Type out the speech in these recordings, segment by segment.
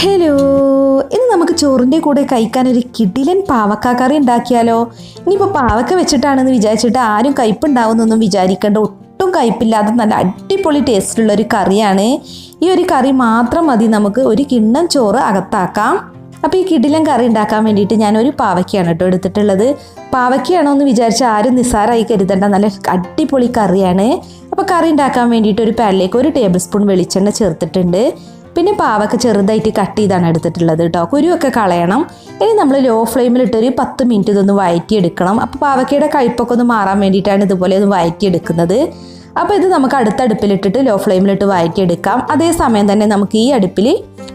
Hello, ഇന്ന് നമുക്ക് ചോറിൻ്റെ കൂടെ കഴിക്കാൻ ഒരു കിടിലൻ പാവക്ക കറി ഉണ്ടാക്കിയാലോ? ഇനിയിപ്പോൾ പാവക്ക വെച്ചിട്ടാണെന്ന് വിചാരിച്ചിട്ട് ആരും കയ്പുണ്ടാവുന്നൊന്നും വിചാരിക്കേണ്ട. ഒട്ടും കയ്പില്ലാതെ നല്ല അടിപൊളി ടേസ്റ്റുള്ള ഒരു കറിയാണ്. ഈ ഒരു കറി മാത്രം മതി നമുക്ക് ഒരു കിണ്ണം ചോറ് അകത്താക്കാം. അപ്പോൾ ഈ കിടിലൻ കറി ഉണ്ടാക്കാൻ വേണ്ടിയിട്ട് ഞാനൊരു പാവയ്ക്കാണ് കേട്ടോ എടുത്തിട്ടുള്ളത്. പാവയ്ക്കാണോ എന്ന് വിചാരിച്ച് ആരും നിസ്സാരമായി കരുതേണ്ട, നല്ല അടിപൊളി കറിയാണ്. അപ്പോൾ കറി ഉണ്ടാക്കാൻ വേണ്ടിയിട്ട് ഒരു പാനിലേക്ക് 1 ടേബിൾ സ്പൂൺ വെളിച്ചെണ്ണ ചേർത്തിട്ടുണ്ട്. പിന്നെ പാവക്ക ചെറുതായിട്ട് കട്ട് ചെയ്താണ് എടുത്തിട്ടുള്ളത് കേട്ടോ. കുരുവൊക്കെ കളയണം. ഇനി നമ്മൾ ലോ ഫ്ലെയിമിലിട്ടൊരു 10 മിനിറ്റ് ഇതൊന്ന് വഴറ്റിയെടുക്കണം. അപ്പോൾ പാവക്കയുടെ കയ്പൊക്കെ ഒന്ന് മാറാൻ വേണ്ടിയിട്ടാണ് ഇതുപോലെ ഒന്ന് വഴറ്റിയെടുക്കുന്നത്. അപ്പോൾ ഇത് നമുക്ക് അടുത്ത അടുപ്പിലിട്ടിട്ട് ലോ ഫ്ലെയിമിലിട്ട് വഴറ്റിയെടുക്കാം. അതേസമയം തന്നെ നമുക്ക് ഈ അടുപ്പിൽ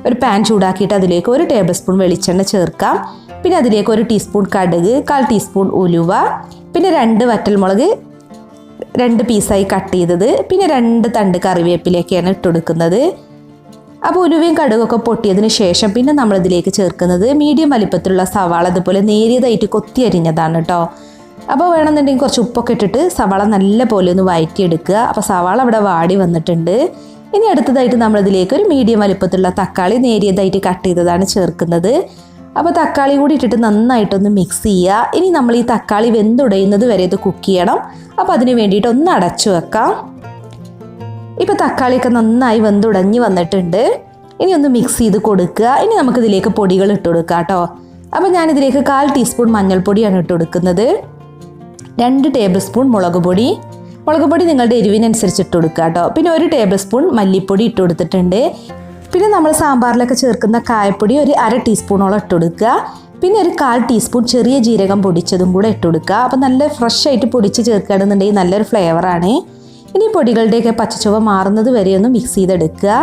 ഒരു പാൻ ചൂടാക്കിയിട്ട് അതിലേക്ക് 1 ടേബിൾ സ്പൂൺ വെളിച്ചെണ്ണ ചേർക്കാം. പിന്നെ അതിലേക്ക് 1 ടീസ്പൂൺ കടുക്, 1/4 ടീസ്പൂൺ ഉലുവ, പിന്നെ 2 വറ്റൽമുളക് 2 പീസായി കട്ട് ചെയ്തത്, പിന്നെ 2 തണ്ട് കറിവേപ്പിലൊക്കെയാണ് ഇട്ടുകൊടുക്കുന്നത്. അപ്പോൾ ഉലുവയും കടുകൊക്കെ പൊട്ടിയതിന് ശേഷം പിന്നെ നമ്മളിതിലേക്ക് ചേർക്കുന്നത് മീഡിയം വലിപ്പത്തിലുള്ള സവാള, അതുപോലെ നേരിയതായിട്ട് കൊത്തി അരിഞ്ഞതാണ് കേട്ടോ. അപ്പോൾ വേണമെന്നുണ്ടെങ്കിൽ കുറച്ച് ഉപ്പൊക്കെ ഇട്ടിട്ട് സവാള നല്ല പോലെ ഒന്ന് വഴറ്റിയെടുക്കുക. അപ്പോൾ സവാള ഇവിടെ വാടി വന്നിട്ടുണ്ട്. ഇനി അടുത്തതായിട്ട് നമ്മളിതിലേക്ക് ഒരു മീഡിയം വലിപ്പത്തിലുള്ള തക്കാളി നേരിയതായിട്ട് കട്ട് ചെയ്തതാണ് ചേർക്കുന്നത്. അപ്പോൾ തക്കാളി കൂടി ഇട്ടിട്ട് നന്നായിട്ടൊന്ന് മിക്സ് ചെയ്യുക. ഇനി നമ്മൾ ഈ തക്കാളി വെന്തുടയുന്നത് വരെ ഇത് കുക്ക് ചെയ്യണം. അപ്പോൾ അതിന് വേണ്ടിയിട്ട് ഒന്ന് അടച്ചു വെക്കാം. ഇപ്പോൾ തക്കാളിയൊക്കെ നന്നായി വെന്തുടഞ്ഞ് വന്നിട്ടുണ്ട്. ഇനി ഒന്ന് മിക്സ് ചെയ്ത് കൊടുക്കുക. ഇനി നമുക്കിതിലേക്ക് പൊടികൾ ഇട്ട് കൊടുക്കാം കേട്ടോ. അപ്പോൾ ഞാനിതിലേക്ക് 1/4 ടീസ്പൂൺ മഞ്ഞൾപ്പൊടിയാണ് ഇട്ട് കൊടുക്കുന്നത്. 2 ടേബിൾ സ്പൂൺ മുളക് പൊടി നിങ്ങളുടെ എരിവിനനുസരിച്ച് ഇട്ട് കൊടുക്കുക കേട്ടോ. പിന്നെ 1 ടേബിൾ സ്പൂൺ മല്ലിപ്പൊടി ഇട്ട് കൊടുത്തിട്ടുണ്ട്. പിന്നെ നമ്മൾ സാമ്പാറിലൊക്കെ ചേർക്കുന്ന കായപ്പൊടി ഒരു 1/2 ടീസ്പൂണോളം ഇട്ട് കൊടുക്കുക. പിന്നെ ഒരു 1/4 ടീസ്പൂൺ ചെറിയ ജീരകം പൊടിച്ചതും കൂടെ ഇട്ട് കൊടുക്കുക. അപ്പോൾ നല്ല ഫ്രഷ് ആയിട്ട് പൊടിച്ച് ചേർക്കുകയാണെന്നുണ്ടെങ്കിൽ നല്ലൊരു ഫ്ലേവറാണ്. ഇനി പൊടികളുടെയൊക്കെ പച്ചച്ചുവ മാറുന്നത് വരെ ഒന്ന് മിക്സ് ചെയ്തെടുക്കുക.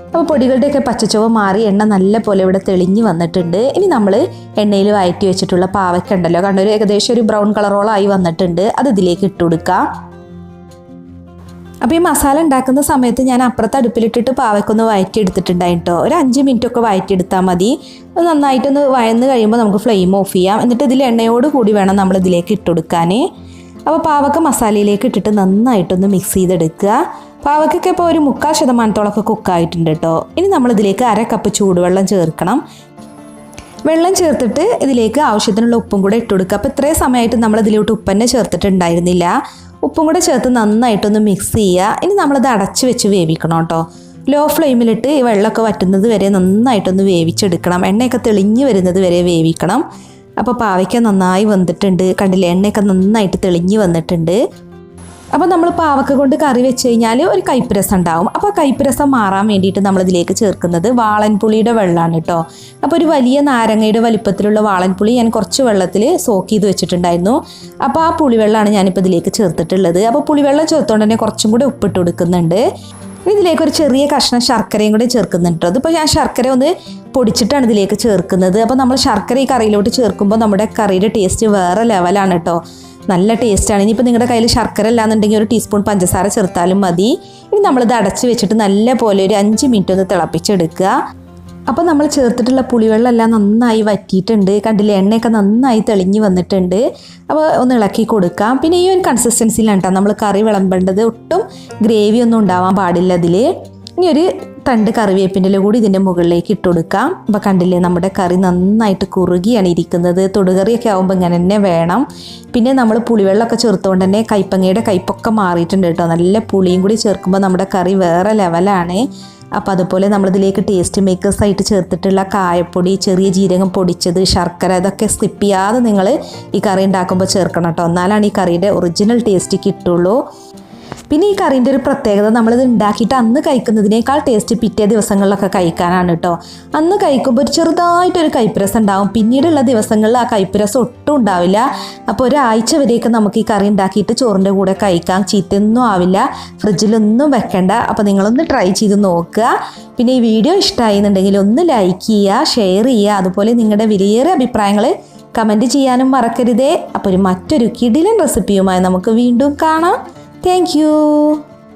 അപ്പോൾ പൊടികളുടെയൊക്കെ പച്ചച്ചുവ മാറി എണ്ണ നല്ല പോലെ ഇവിടെ തെളിഞ്ഞ് വന്നിട്ടുണ്ട്. ഇനി നമ്മൾ എണ്ണയിൽ വഴറ്റി വെച്ചിട്ടുള്ള പാവയ്ക്ക ഉണ്ടല്ലോ, കണ്ടൊരു ഏകദേശം ഒരു ബ്രൗൺ കളറോളം ആയി വന്നിട്ടുണ്ട്. അത് ഇതിലേക്ക് ഇട്ട് കൊടുക്കുക. അപ്പോൾ ഈ മസാല ഉണ്ടാക്കുന്ന സമയത്ത് ഞാൻ അപ്പുറത്ത് അടുപ്പിലിട്ടിട്ട് പാവയ്ക്കൊന്ന് വഴറ്റി എടുത്തിട്ടുണ്ടായിട്ടോ. ഒരു 5 മിനിറ്റ് ഒക്കെ വഴറ്റിയെടുത്താൽ മതി. അത് നന്നായിട്ടൊന്ന് വഴന്ന് കഴിയുമ്പോൾ നമുക്ക് ഫ്ലെയിം ഓഫ് ചെയ്യാം. എന്നിട്ട് ഇതിൽ എണ്ണയോട് കൂടി വേണം നമ്മൾ ഇതിലേക്ക് ഇട്ട് കൊടുക്കാൻ. അപ്പോൾ പാവക്ക മസാലയിലേക്ക് ഇട്ടിട്ട് നന്നായിട്ടൊന്ന് മിക്സ് ചെയ്തെടുക്കുക. പാവക്കൊക്കെ ഇപ്പോൾ ഒരു 3/4% കുക്കായിട്ടുണ്ട് കേട്ടോ. ഇനി നമ്മളിതിലേക്ക് 1/2 കപ്പ് ചൂടുവെള്ളം ചേർക്കണം. വെള്ളം ചേർത്തിട്ട് ഇതിലേക്ക് ആവശ്യത്തിനുള്ള ഉപ്പും കൂടെ ഇട്ട് കൊടുക്കുക. അപ്പോൾ ഇത്രയും സമയമായിട്ട് നമ്മളിതിലോട്ട് ഉപ്പന്നെ ചേർത്തിട്ടുണ്ടായിരുന്നില്ല. ഉപ്പും കൂടെ ചേർത്ത് നന്നായിട്ടൊന്ന് മിക്സ് ചെയ്യുക. ഇനി നമ്മളത് അടച്ച് വെച്ച് വേവിക്കണം കേട്ടോ. ലോ ഫ്ലെയിമിലിട്ട് ഈ വെള്ളമൊക്കെ വറ്റുന്നത് വരെ നന്നായിട്ടൊന്ന് വേവിച്ചെടുക്കണം. എണ്ണയൊക്കെ തെളിഞ്ഞ് വരുന്നത് വരെ വേവിക്കണം. അപ്പോൾ പാവയ്ക്ക നന്നായി വന്നിട്ടുണ്ട്, കണ്ടില്ലേ, എണ്ണയൊക്കെ നന്നായിട്ട് തെളിഞ്ഞ് വന്നിട്ടുണ്ട്. അപ്പോൾ നമ്മൾ പാവക്ക കൊണ്ട് കറി വെച്ച് കഴിഞ്ഞാൽ ഒരു കയ്പ്പ് രസം ഉണ്ടാവും. അപ്പോൾ കയ്പ്പ് രസം മാറാൻ വേണ്ടിയിട്ട് നമ്മളിതിലേക്ക് ചേർക്കുന്നത് വാളൻപുളിയുടെ വെള്ളമാണ് കേട്ടോ. അപ്പോൾ ഒരു വലിയ നാരങ്ങയുടെ വലിപ്പത്തിലുള്ള വാളൻപുളി ഞാൻ കുറച്ച് വെള്ളത്തിൽ സോക്ക് ചെയ്ത് വെച്ചിട്ടുണ്ടായിരുന്നു. അപ്പോൾ ആ പുളിവെള്ളമാണ് ഞാനിപ്പോൾ ഇതിലേക്ക് ചേർത്തിട്ടുള്ളത്. അപ്പോൾ പുളിവെള്ളം ചേർത്തുകൊണ്ട് തന്നെ കുറച്ചും കൂടി ഉപ്പിട്ട് കൊടുക്കുന്നുണ്ട്. ഇതിലേക്ക് ഒരു ചെറിയ കഷ്ണം ശർക്കരയും കൂടി ചേർക്കുന്നുണ്ട്. അതിപ്പോൾ ഞാൻ ശർക്കര ഒന്ന് പൊടിച്ചിട്ടാണ് ഇതിലേക്ക് ചേർക്കുന്നത്. അപ്പോൾ നമ്മൾ ശർക്കര ഈ കറിയിലോട്ട് ചേർക്കുമ്പോൾ നമ്മുടെ കറിയുടെ ടേസ്റ്റ് വേറെ ലെവലാണ് കേട്ടോ. നല്ല ടേസ്റ്റാണ്. ഇനിയിപ്പോൾ നിങ്ങളുടെ കയ്യിൽ ശർക്കര ഇല്ലാന്നുണ്ടെങ്കിൽ 1 ടീസ്പൂൺ പഞ്ചസാര ചേർത്താലും മതി. ഇനി നമ്മളിത് അടച്ച് വെച്ചിട്ട് നല്ല പോലെ ഒരു 5 മിനിറ്റ് ഒന്ന് തിളപ്പിച്ചെടുക്കുക. അപ്പോൾ നമ്മൾ ചേർത്തിട്ടുള്ള പുളിവെള്ളം എല്ലാം നന്നായി വറ്റിയിട്ടുണ്ട്, കണ്ടില്ലേ, എണ്ണയൊക്കെ നന്നായി തെളിഞ്ഞ് വന്നിട്ടുണ്ട്. അപ്പോൾ ഒന്ന് ഇളക്കി കൊടുക്കാം. പിന്നെ ഈ ഒരു കൺസിസ്റ്റൻസിയിലാണ് കേട്ടോ നമ്മൾ കറി വിളമ്പേണ്ടത്. ഒട്ടും ഗ്രേവി ഒന്നും ഉണ്ടാവാൻ പാടില്ല അതിൽ. ഇനി ഒരു തണ്ട് കറിവേപ്പിൻ്റെ കൂടി ഇതിൻ്റെ മുകളിലേക്ക് ഇട്ട് കൊടുക്കാം. അപ്പോൾ കണ്ടില്ലേ, നമ്മുടെ കറി നന്നായിട്ട് കുറുകിയാണ് ഇരിക്കുന്നത്. തൊടുകറിയൊക്കെ ആകുമ്പോൾ ഇങ്ങനെ തന്നെ വേണം. പിന്നെ നമ്മൾ പുളിവെള്ളമൊക്കെ ചേർത്തുകൊണ്ട് തന്നെ കൈപ്പങ്ങയുടെ കയ്പൊക്കെ മാറിയിട്ടുണ്ട് കേട്ടോ. നല്ല പുളിയും കൂടി ചേർക്കുമ്പോൾ നമ്മുടെ കറി വേറെ ലെവലാണ്. അപ്പോൾ അതുപോലെ നമ്മളിതിലേക്ക് ടേസ്റ്റ് മേക്കേഴ്സായിട്ട് ചേർത്തിട്ടുള്ള കായപ്പൊടി, ചെറിയ ജീരകം പൊടിച്ചത്, ശർക്കര, ഇതൊക്കെ സ്കിപ്പ് ചെയ്യാതെ നിങ്ങൾ ഈ കറി ഉണ്ടാക്കുമ്പോൾ ചേർക്കണം കേട്ടോ. എന്നാലാണ് ഈ കറിയുടെ ഒറിജിനൽ ടേസ്റ്റ് കിട്ടുള്ളൂ. പിന്നെ ഈ കറീൻ്റെ ഒരു പ്രത്യേകത, നമ്മളിത് ഉണ്ടാക്കിയിട്ട് അന്ന് കഴിക്കുന്നതിനേക്കാൾ ടേസ്റ്റ് പിറ്റേ ദിവസങ്ങളിലൊക്കെ കഴിക്കാനാണ് കേട്ടോ. അന്ന് കഴിക്കുമ്പോൾ ഒരു ചെറുതായിട്ടൊരു കയ്പ്പ് രസം ഉണ്ടാവും. പിന്നീടുള്ള ദിവസങ്ങളിൽ ആ കയ്പ്പ് രസം ഒട്ടും ഉണ്ടാവില്ല. അപ്പോൾ ഒരാഴ്ച വരെയൊക്കെ നമുക്ക് ഈ കറി ഉണ്ടാക്കിയിട്ട് ചോറിൻ്റെ കൂടെ കഴിക്കാം. ചീത്തയൊന്നും ആവില്ല. ഫ്രിഡ്ജിലൊന്നും വെക്കണ്ട. അപ്പോൾ നിങ്ങളൊന്ന് ട്രൈ ചെയ്ത് നോക്കുക. പിന്നെ ഈ വീഡിയോ ഇഷ്ടമായി എന്നുണ്ടെങ്കിൽ ഒന്ന് ലൈക്ക് ചെയ്യുക, ഷെയർ ചെയ്യുക. അതുപോലെ നിങ്ങളുടെ വിലയേറിയ അഭിപ്രായങ്ങൾ കമൻറ്റ് ചെയ്യാനും മറക്കരുതേ. അപ്പോൾ മറ്റൊരു കിടിലൻ റെസിപ്പിയുമായി നമുക്ക് വീണ്ടും കാണാം. Thank you.